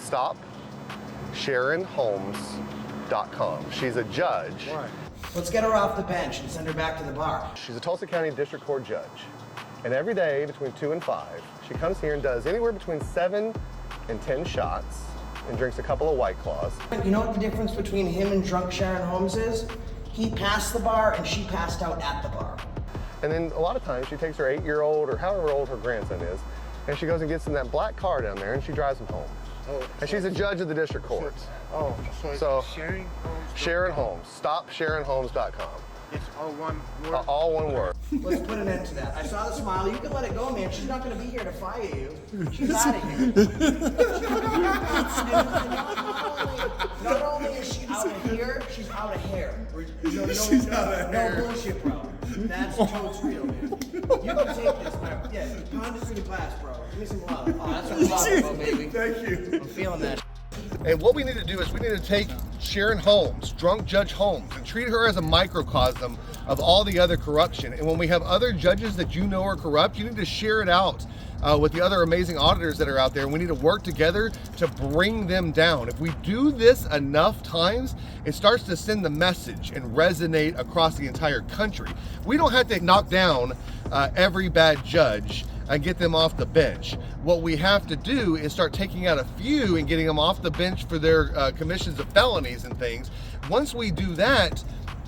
Stop SharonHolmes.com. She's a judge. Right. Let's get her off the bench and send her back to the bar. She's a Tulsa County District Court judge. And every day between 2 and 5, she comes here and does anywhere between 7 and 10 shots and drinks a couple of White Claws. You know what the difference between him and drunk Sharon Holmes is? He passed the bar and she passed out at the bar. And then a lot of times she takes her 8-year-old or however old her grandson is, and she goes and gets in that black car down there and she drives him home. Oh, and she's a judge of the district court. So Sharon Holmes. Sharon Holmes. Stop SharonHolmes.com. It's all one word? All one word. Let's put an end to that. I saw the smile. You can let it go, man. She's not going to be here to fire you. She's out of here. Not only is she out of here, she's out of hair. She's out of hair. No bullshit, bro. That's totes real, man. You can take this, man. Yeah, pound it through the glass, bro. Give me some love. Oh, that's what I'm talking about, baby. Thank you. I'm feeling that. And what we need to do is we need to take Sharon Holmes, drunk Judge Holmes, and treat her as a microcosm of all the other corruption. And when we have other judges that you know are corrupt, you need to share it out with the other amazing auditors that are out there. And we need to work together to bring them down. If we do this enough times, it starts to send the message and resonate across the entire country. We don't have to knock down every bad judge and get them off the bench. What we have to do is start taking out a few and getting them off the bench for their commissions of felonies and things. Once we do that,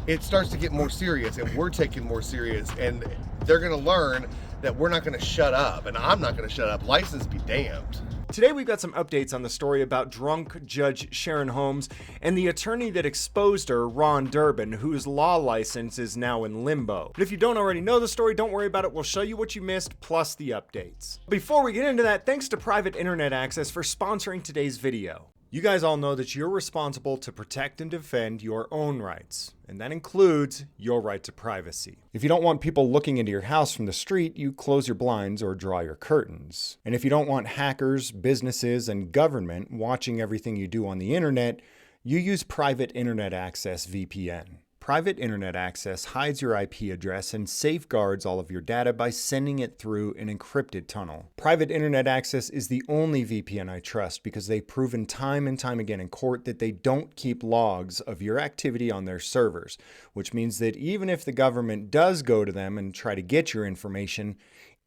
it starts to get more serious, and we're taking more serious, and they're gonna learn that we're not gonna shut up, and I'm not gonna shut up. License be damned. Today we've got some updates on the story about drunk Judge Sharon Holmes and the attorney that exposed her, Ron Durbin, whose law license is now in limbo. But if you don't already know the story, don't worry about it. We'll show you what you missed, plus the updates. Before we get into that, thanks to Private Internet Access for sponsoring today's video. You guys all know that you're responsible to protect and defend your own rights, and that includes your right to privacy. If you don't want people looking into your house from the street, you close your blinds or draw your curtains. And if you don't want hackers, businesses, and government watching everything you do on the internet, you use Private Internet Access VPN. Private Internet Access hides your IP address and safeguards all of your data by sending it through an encrypted tunnel. Private Internet Access is the only VPN I trust because they've proven time and time again in court that they don't keep logs of your activity on their servers, which means that even if the government does go to them and try to get your information,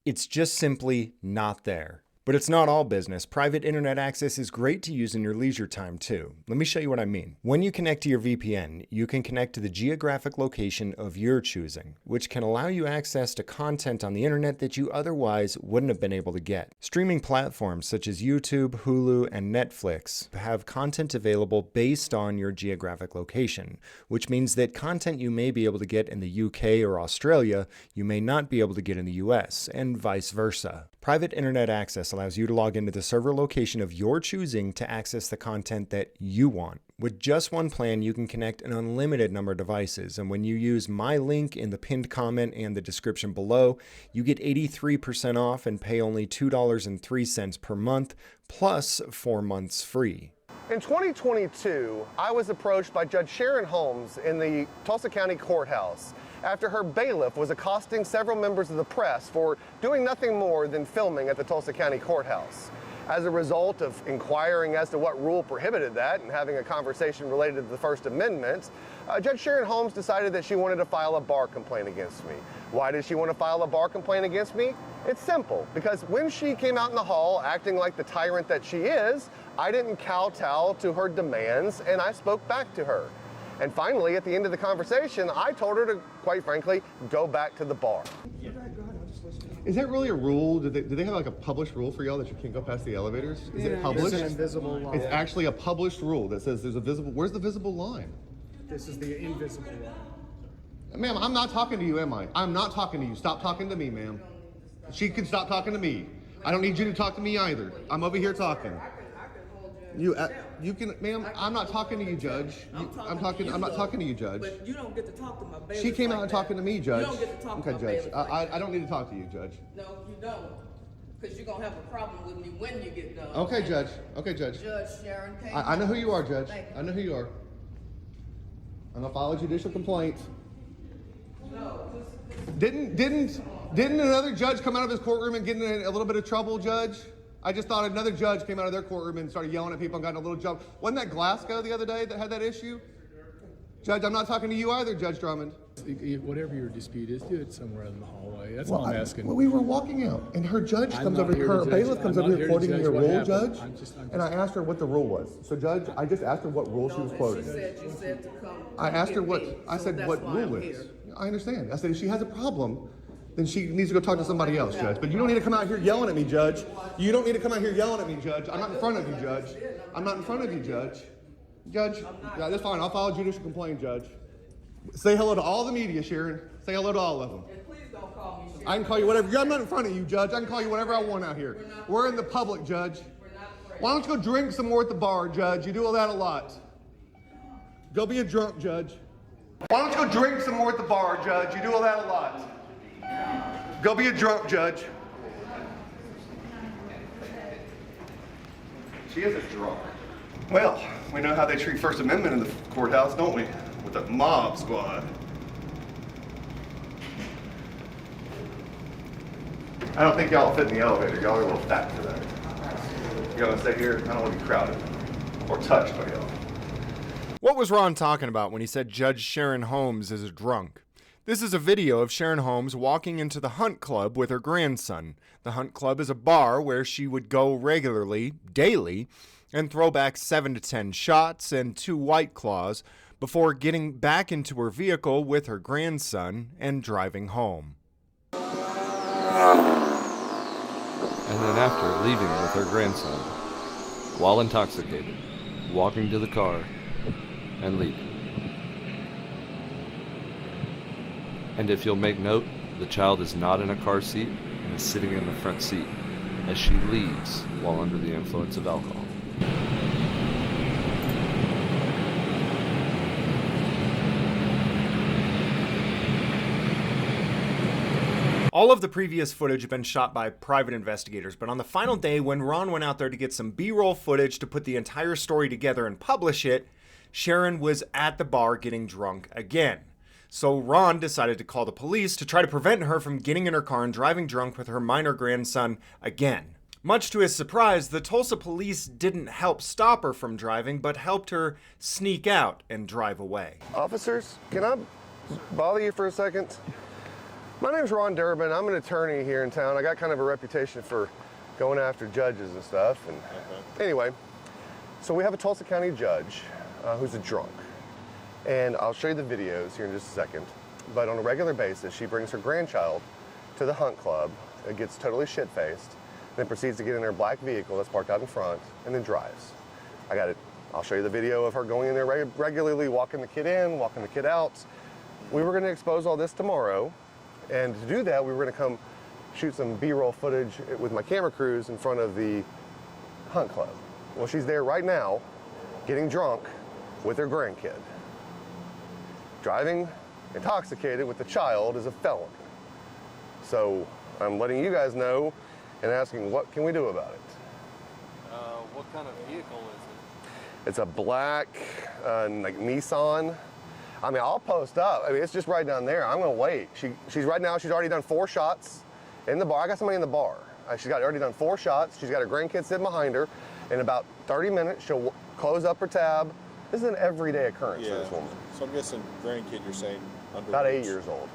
it's just simply not there. But it's not all business. Private Internet Access is great to use in your leisure time too. Let me show you what I mean. When you connect to your VPN, you can connect to the geographic location of your choosing, which can allow you access to content on the internet that you otherwise wouldn't have been able to get. Streaming platforms such as YouTube, Hulu, and Netflix have content available based on your geographic location, which means that content you may be able to get in the UK or Australia, you may not be able to get in the US, and vice versa. Private Internet Access allows you to log into the server location of your choosing to access the content that you want. With just one plan, you can connect an unlimited number of devices, and when you use my link in the pinned comment and the description below, you get 83% off and pay only $2.03 per month, plus 4 months free. In 2022, I was approached by Judge Sharon Holmes in the Tulsa County Courthouse after her bailiff was accosting several members of the press for doing nothing more than filming at the Tulsa County Courthouse. As a result of inquiring as to what rule prohibited that and having a conversation related to the First Amendment, Judge Sharon Holmes decided that she wanted to file a bar complaint against me. Why did she want to file a bar complaint against me? It's simple, because when she came out in the hall acting like the tyrant that she is, I didn't kowtow to her demands and I spoke back to her. And finally, at the end of the conversation, I told her to, quite frankly, go back to the bar. Is that really a rule? Do they have like a published rule for y'all that you can't go past the elevators? Is it published? It's an invisible line. It's actually a published rule that says there's a visible, where's the visible line? This is the invisible line. Ma'am, I'm not talking to you, am I? I'm not talking to you. Stop talking to me, ma'am. She can stop talking to me. I don't need you to talk to me either. I'm over here talking. You can, ma'am. I'm not talking to you, Judge. I'm not talking to you, Judge. But you don't get to talk to my bailiff. She came out and talking to me, Judge. You don't get to talk to my Judge. bailiff. I don't need to talk to you, Judge. No, you don't. Because you're going to have a problem with me when you get done. Okay, Judge. Okay, Judge. Judge Sharon came. I know who you are, Judge. Thank you. I know who you are. I'm gonna file a judicial complaint. No. Didn't another judge come out of his courtroom and get in a little bit of trouble, Judge? I just thought another judge came out of their courtroom and started yelling at people and got in a little jump. Wasn't that Glasgow the other day that had that issue? Judge, I'm not talking to you either, Judge Drummond. Whatever your dispute is, do it somewhere in the hallway. That's all I'm asking. Well, we were walking out, and her judge I'm comes not over, here to her judge- bailiff comes I'm over not here here to quoting judge your what rule, happened. Judge. I'm just- And I asked her what the rule was. So, Judge, I just asked her what rule she was She quoting. said you said to come. I asked her get what, me, I so said that's what why rule I'm is. here. I understand. I said if she has a problem, then she needs to go talk to somebody else, Judge. But you don't need to come out here yelling at me, Judge. You don't need to come out here yelling at me, Judge. I'm not in front of you, Judge. I'm not in front of you, Judge. Judge, yeah, that's fine. I'll file a judicial complaint, Judge. Say hello to all the media, Sharon. Say hello to all of them. And please don't call me Sharon. I can call you whatever. I'm not in front of you, Judge. I can call you whatever I want out here. We're in the public, Judge. Why don't you go drink some more at the bar, Judge? You do all that a lot. Go be a drunk, Judge. Why don't you go drink some more at the bar, Judge? You do all that a lot. Go be a drunk, Judge. She is a drunk. Well, we know how they treat First Amendment in the courthouse, don't we? With the mob squad. I don't think y'all will fit in the elevator. Y'all are a little fat for that. You gotta stay here. I don't want to be crowded or touched by y'all. What was Ron talking about when he said Judge Sharon Holmes is a drunk? This is a video of Sharon Holmes walking into the Hunt Club with her grandson. The Hunt Club is a bar where she would go regularly, daily, and throw back 7 to 10 shots and 2 White Claws before getting back into her vehicle with her grandson and driving home. And then after leaving with her grandson, while intoxicated, walking to the car and leaving. And if you'll make note, the child is not in a car seat and is sitting in the front seat as she leaves while under the influence of alcohol. All of the previous footage had been shot by private investigators, but on the final day when Ron went out there to get some B-roll footage to put the entire story together and publish it, Sharon was at the bar getting drunk again. So Ron decided to call the police to try to prevent her from getting in her car and driving drunk with her minor grandson again. Much to his surprise, the Tulsa police didn't help stop her from driving, but helped her sneak out and drive away. Officers, can I bother you for a second? My name's Ron Durbin. I'm an attorney here in town. I got kind of a reputation for going after judges and stuff. And anyway, so we have a Tulsa County judge who's a drunk. And I'll show you the videos here in just a second. But on a regular basis, she brings her grandchild to the Hunt Club. It gets totally shit-faced, then proceeds to get in her black vehicle that's parked out in front, and then drives. I got it. I'll show you the video of her going in there regularly, walking the kid in, walking the kid out. We were going to expose all this tomorrow. And to do that, we were going to come shoot some B-roll footage with my camera crews in front of the Hunt Club. Well, she's there right now, getting drunk with her grandkid. Driving intoxicated with the child is a felony. So I'm letting you guys know and asking, what can we do about it? What kind of vehicle is It's a black, like Nissan. I mean, I'll post up. I mean, it's just right down there. I'm gonna wait. She's right now, she's already done 4 shots in the bar. I got somebody in the bar. She's already done 4 shots. She's got her grandkid sitting behind her. In about 30 minutes, she'll close up her tab. This is an everyday occurrence for this woman. So I'm guessing grandkid, you're saying under About 8 years old.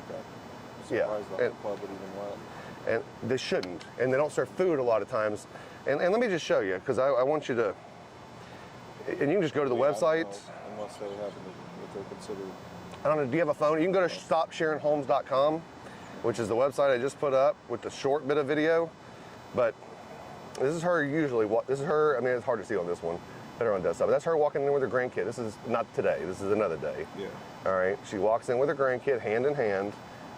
Okay. Yeah, Surprised the and- club would even let. And they shouldn't. And they don't serve food a lot of times. And let me just show you, because I want you to, and you can just go to the I don't website. know, unless they have, if they're considered. I don't know, do you have a phone? You can go to stopsharonholmes.com, which is the website I just put up with the short bit of video. But this is her usually, this is her, I mean, it's hard to see on this one, better on desktop. But that's her walking in with her grandkid. This is not today, this is another day. Yeah. All right, she walks in with her grandkid, hand in hand,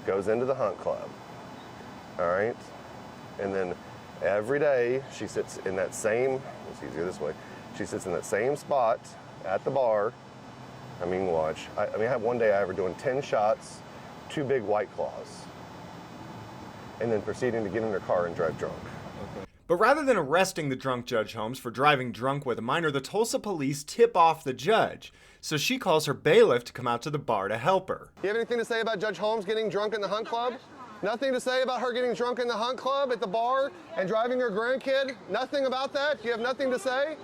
goes into the Hunt Club. All right, and then every day she sits in that same, it's easier this way, she sits in that same spot at the bar. I mean, watch. I had one day I ever doing 10 shots, 2 big White Claws, and then proceeding to get in her car and drive drunk. But rather than arresting the drunk Judge Holmes for driving drunk with a minor, the Tulsa police tip off the judge. So she calls her bailiff to come out to the bar to help her. You have anything to say about Judge Holmes getting drunk in the Hunt Club? Nothing to say about her getting drunk in the hunt club at the bar and driving her grandkid? Nothing about that? You have nothing to say?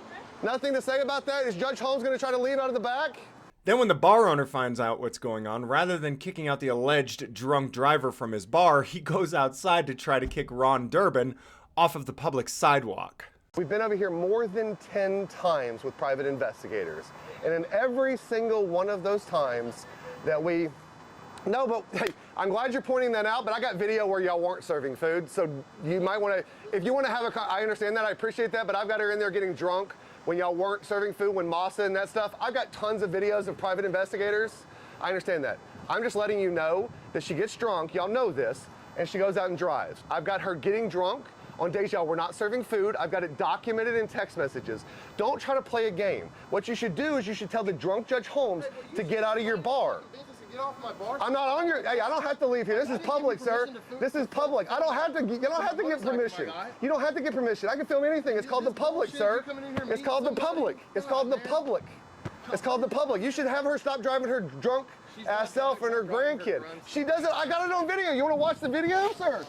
Nothing to say about that? Is Judge Holmes going to try to leave out of the back? Then when the bar owner finds out what's going on, rather than kicking out the alleged drunk driver from his bar, he goes outside to try to kick Ron Durbin off of the public sidewalk. We've been over here more than 10 times with private investigators. And in every single one of those times that no, but hey, I'm glad you're pointing that out, but I got video where y'all weren't serving food, so you might want to, if you want to have I understand that, I appreciate that, but I've got her in there getting drunk when y'all weren't serving food, when Masa and that stuff. I've got tons of videos of private investigators. I understand that. I'm just letting you know that she gets drunk, y'all know this, and she goes out and drives. I've got her getting drunk on days y'all were not serving food. I've got it documented in text messages. Don't try to play a game. What you should do is you should tell the drunk Judge Holmes to get out of your bar. Get off my bar. I'm not on your. Hey, I don't have to leave here. This is public, sir. This is public. I don't have to. You don't have to get permission. You don't have to get permission. I can film anything. It's called the public, sir. It's called the public. It's called the public. It's called the public. You should have her stop driving her drunk ass self and her grandkid. She does it. I got it on video. You want to watch the video, sir?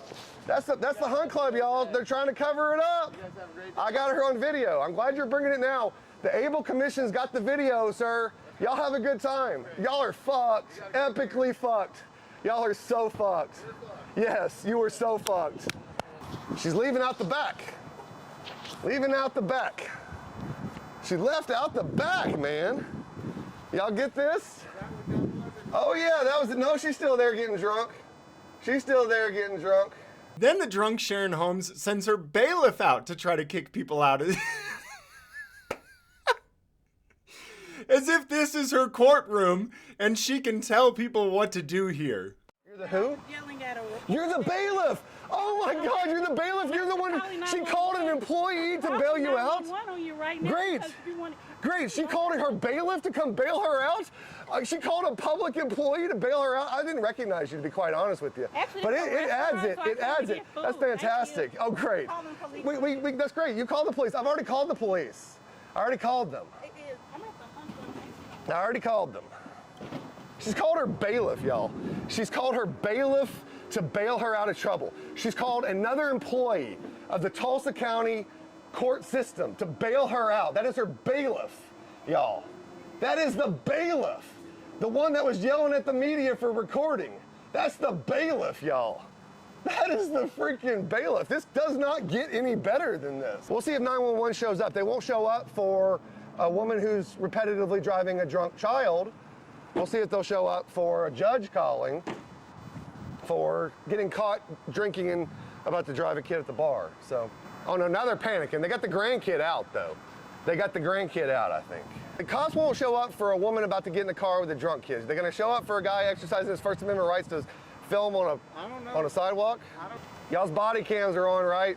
That's the hunt club, y'all. They're trying to cover it up. I got her on video. I'm glad you're bringing it now. The Able Commission's got the video, sir. Y'all have a good time. Y'all are fucked. Epically fucked. Y'all are so fucked. Yes, you are so fucked. She's leaving out the back. Leaving out the back. She left out the back, man. Y'all get this? Oh yeah, that was it. No, she's still there getting drunk. She's still there getting drunk. Then the drunk Sharon Holmes sends her bailiff out to try to kick people out of as if this is her courtroom and she can tell people what to do here. You're the who? Yelling at her. You're the bailiff! Oh my God, you're the bailiff! You're the one, she called an employee to bail you out? On you right now. Great! Great, she called her bailiff to come bail her out? She called a public employee to bail her out? I didn't recognize you, to be quite honest with you. Actually, But it adds it, it adds it. That's fantastic. Oh great. That's great, you called the police. I've already called the police. I already called them. I already called them. She's called her bailiff, y'all. She's called her bailiff to bail her out of trouble. She's called another employee of the Tulsa County court system to bail her out. That is her bailiff, y'all. That is the bailiff. The one that was yelling at the media for recording. That's the bailiff, y'all. That is the freaking bailiff. This does not get any better than this. We'll see if 911 shows up. They won't show up for a woman who's repetitively driving a drunk child. We'll see if they'll show up for a judge calling for getting caught drinking and about to drive a kid at the bar. So, oh no, now they're panicking. They got the grandkid out though. They got the grandkid out, I think. The cops won't show up for a woman about to get in the car with a drunk kid. They're gonna show up for a guy exercising his First Amendment rights to film on a sidewalk. Y'all's body cams are on, right?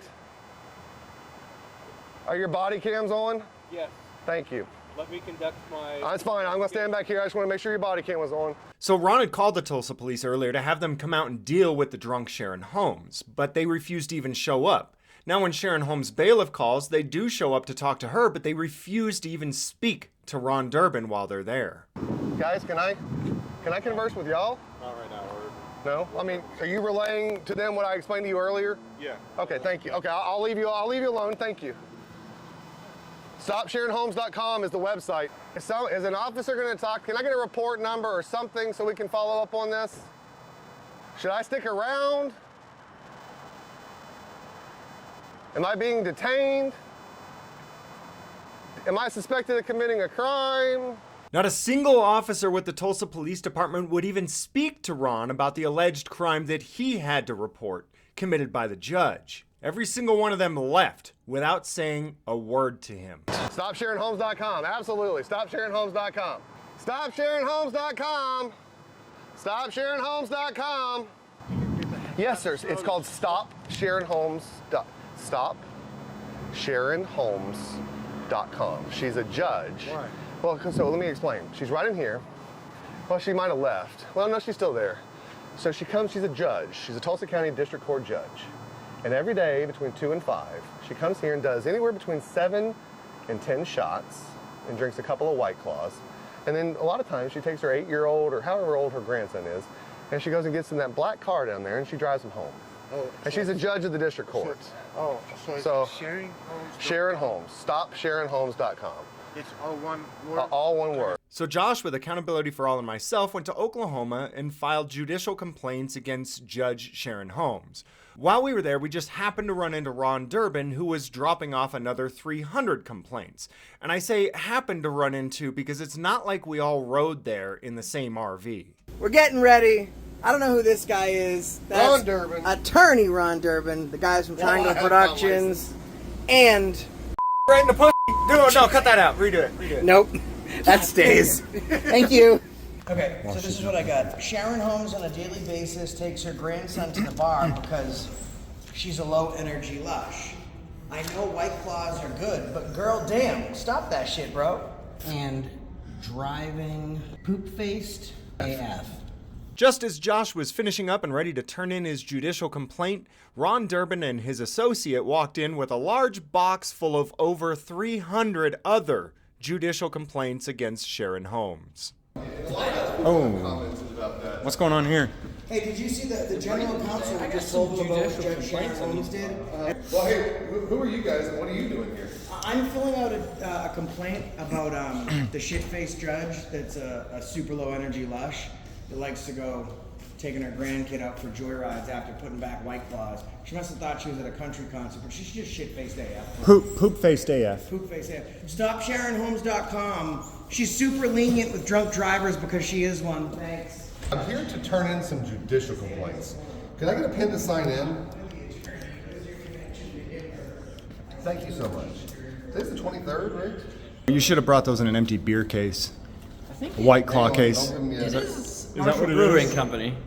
Are your body cams on? Yes. Thank you. Let me conduct my... That's fine. I'm going to stand back here. I just want to make sure your body cam was on. So Ron had called the Tulsa police earlier to have them come out and deal with the drunk Sharon Holmes, but they refused to even show up. Now when Sharon Holmes' bailiff calls, they do show up to talk to her, but they refuse to even speak to Ron Durbin while they're there. Guys, can I converse with y'all? Not right now. No? I mean, are you relaying to them what I explained to you earlier? Yeah. Okay, thank you. Okay, I'll leave you alone. Thank you. StopSharonHolmes.com is the website. Is an officer going to talk? Can I get a report number or something so we can follow up on this? Should I stick around? Am I being detained? Am I suspected of committing a crime? Not a single officer with the Tulsa Police Department would even speak to Ron about the alleged crime that he had to report, committed by the judge. Every single one of them left without saying a word to him. StopSharonHolmes.com, absolutely. StopSharonHolmes.com. StopSharonHolmes.com. StopSharonHolmes.com. Yes, sir. It's called StopSharonHolmes.com. She's a judge. Why? Well, so let me explain. She's right in here. Well, she might have left. Well, no, she's still there. So she comes, she's a judge. She's a Tulsa County District Court judge. And every day between 2 and 5, she comes here and does anywhere between 7 and 10 shots and drinks a couple of White Claws. And then a lot of times she takes her 8-year-old or however old her grandson is and she goes and gets in that black car down there, and she drives him home. Oh, And she's a judge of the district court. Oh, so it's So, Sharon Holmes. Sharon Holmes. StopSharonHolmes.com. It's all one word. All one word. So Josh, with Accountability for All and myself, went to Oklahoma and filed judicial complaints against Judge Sharon Holmes. While we were there, we just happened to run into Ron Durbin, who was dropping off another 300 complaints. And I say happened to run into because it's not like we all rode there in the same RV. We're getting ready. I don't know who this guy is. That's Ron Durbin. Attorney Ron Durbin, the guys from Triangle Productions. And Right in the pussy. No, cut that out. Redo it. nope, that stays. Thank you. Okay, so this is what I got. Sharon Holmes on a daily basis takes her grandson to the bar because she's a low energy lush. I know White Claws are good, but girl damn, stop that shit, bro. And driving poop-faced AF. Just as Josh was finishing up and ready to turn in his judicial complaint, Ron Durbin and his associate walked in with a large box full of over 300 other judicial complaints against Sharon Holmes. Oh, what's going on here? Hey, did you see the general counsel just told them about what Judge Sharon Holmes did? Well, hey, who are you guys and what are you doing here? I'm filling out a complaint about the shit-faced judge that's a super low energy lush that likes to go taking her grandkid out for joyrides after putting back White Claws. She must have thought she was at a country concert, but she's just shit-faced AF. Poop-faced AF. Poop-faced AF. StopSharonHolmes.com. She's super lenient with drunk drivers because she is one. Thanks. I'm here to turn in some judicial complaints. Can I get a pen to sign in? Thank you so much. Today's the 23rd, right? You should have brought those in an empty beer case. A White Claw case. Don't give me a- Is that what it is? Company.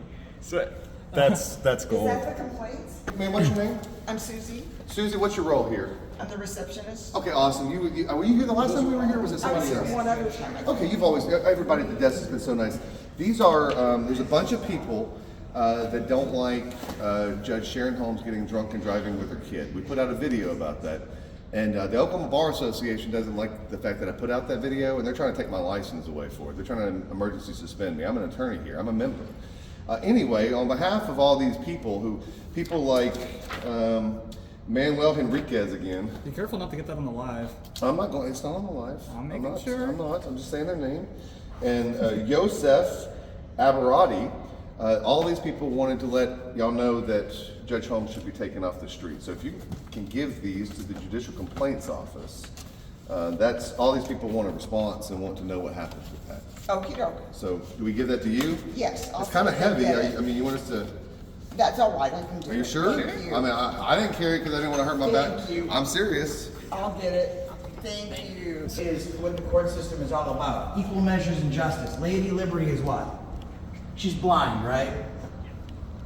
So, that's gold. Is that the complaints? Man, what's your name? I'm Susie. Susie, what's your role here? I'm the receptionist. Okay, awesome. Were you here the last time we were here, or was it I was somebody here else? one other time. Okay, you've always, everybody at the desk has been so nice. These are, there's a bunch of people that don't like Judge Sharon Holmes getting drunk and driving with her kid. We put out a video about that. And the Oklahoma Bar Association doesn't like the fact that I put out that video, and they're trying to take my license away for it. They're trying to emergency suspend me. I'm an attorney here. I'm a member. Anyway, on behalf of all these people like Manuel Henriquez again. Be careful not to get that on the live. I'm not going, it's not on the live. I'm making sure. I'm not, I'm just saying their name. And Yosef Aberati, all these people wanted to let y'all know that Judge Holmes should be taken off the street. So if you can give these to the Judicial Complaints Office, that's, all these people want a response and want to know what happens with that. Okie doke. So do we give that to you? Yes. It's kind of heavy. I mean, you want us to, That's all right. I can do it. are you sure? Thank you. I mean, I didn't carry it because I didn't want to hurt my back. Thank you. I'm serious. I'll get it. Thank you. Is what the court system is all about. Equal measures and justice. Lady Liberty is what? She's blind, right?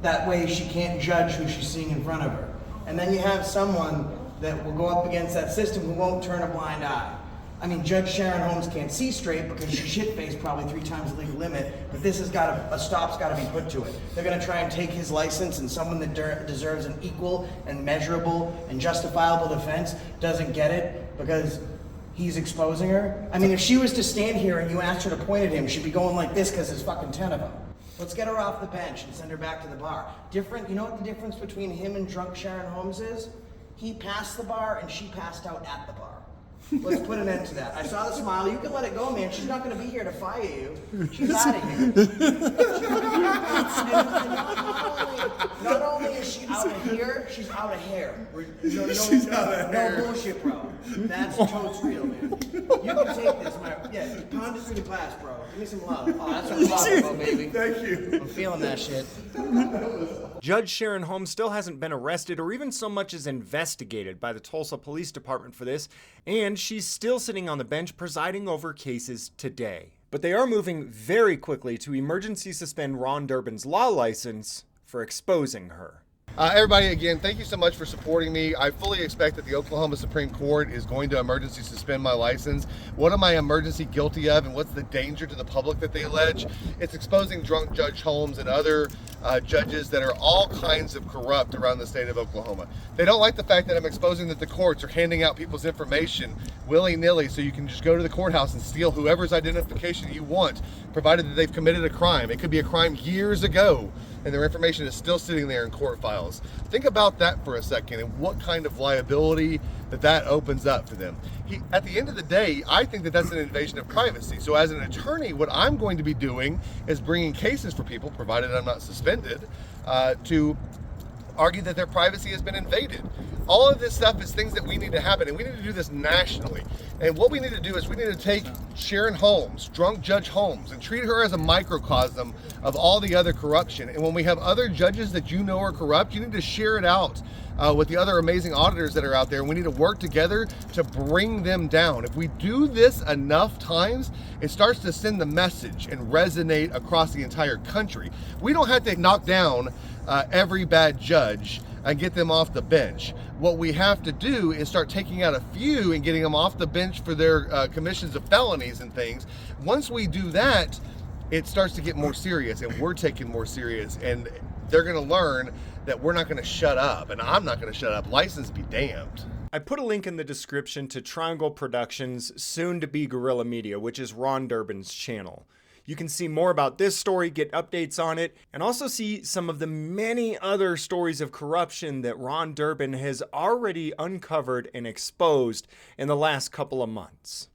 That way she can't judge who she's seeing in front of her. And then you have someone that will go up against that system who won't turn a blind eye. I mean, Judge Sharon Holmes can't see straight because she's shit-faced probably 3 times the legal limit, but this has got a stop's got to be put to it. They're going to try and take his license, and someone that deserves an equal and measurable and justifiable defense doesn't get it because he's exposing her. I mean, if she was to stand here and you asked her to point at him, she'd be going like this because there's fucking 10 of them. Let's get her off the bench and send her back to the bar. You know what the difference between him and drunk Sharon Holmes is? He passed the bar and she passed out at the bar. Let's put an end to that. I saw the smile. You can let it go, man. She's not going to be here to fire you. She's out of here. Not only is she out of here, she's out of hair. She's out of hair. No bullshit, bro. That's totes real, man. You can take this, pound it through the glass, bro. Give me some love. Oh, that's what I'm talking about, baby. Thank you. I'm feeling that shit. Judge Sharon Holmes still hasn't been arrested or even so much as investigated by the Tulsa Police Department for this, and she's still sitting on the bench presiding over cases today. But they are moving very quickly to emergency suspend Ron Durbin's law license for exposing her. Everybody, again, thank you so much for supporting me. I fully expect that the Oklahoma Supreme Court is going to emergency suspend my license. What am I emergency guilty of, and what's the danger to the public that they allege? It's exposing drunk Judge Holmes and other judges that are all kinds of corrupt around the state of Oklahoma. They don't like the fact that I'm exposing that the courts are handing out people's information willy-nilly so you can just go to the courthouse and steal whoever's identification you want, provided that they've committed a crime. It could be a crime years ago, and their information is still sitting there in court files. Think about that for a second and what kind of liability that opens up for them. At the end of the day, I think that that's an invasion of privacy. So as an attorney, what I'm going to be doing is bringing cases for people, provided I'm not suspended, to argue that their privacy has been invaded. All of this stuff is things that we need to happen, and we need to do this nationally. And what we need to do is we need to take Sharon Holmes, drunk Judge Holmes, and treat her as a microcosm of all the other corruption. And when we have other judges that you know are corrupt, you need to share it out with the other amazing auditors that are out there, and we need to work together to bring them down. If we do this enough times, it starts to send the message and resonate across the entire country. We don't have to knock down every bad judge and get them off the bench. What we have to do is start taking out a few and getting them off the bench for their commissions of felonies and things. Once we do that, it starts to get more serious, and we're taken more serious, and they're going to learn that we're not going to shut up, and I'm not going to shut up. License be damned. I put a link in the description to Triangle Productions' soon-to-be Guerrilla Media, which is Ron Durbin's channel. You can see more about this story, get updates on it, and also see some of the many other stories of corruption that Ron Durbin has already uncovered and exposed in the last couple of months.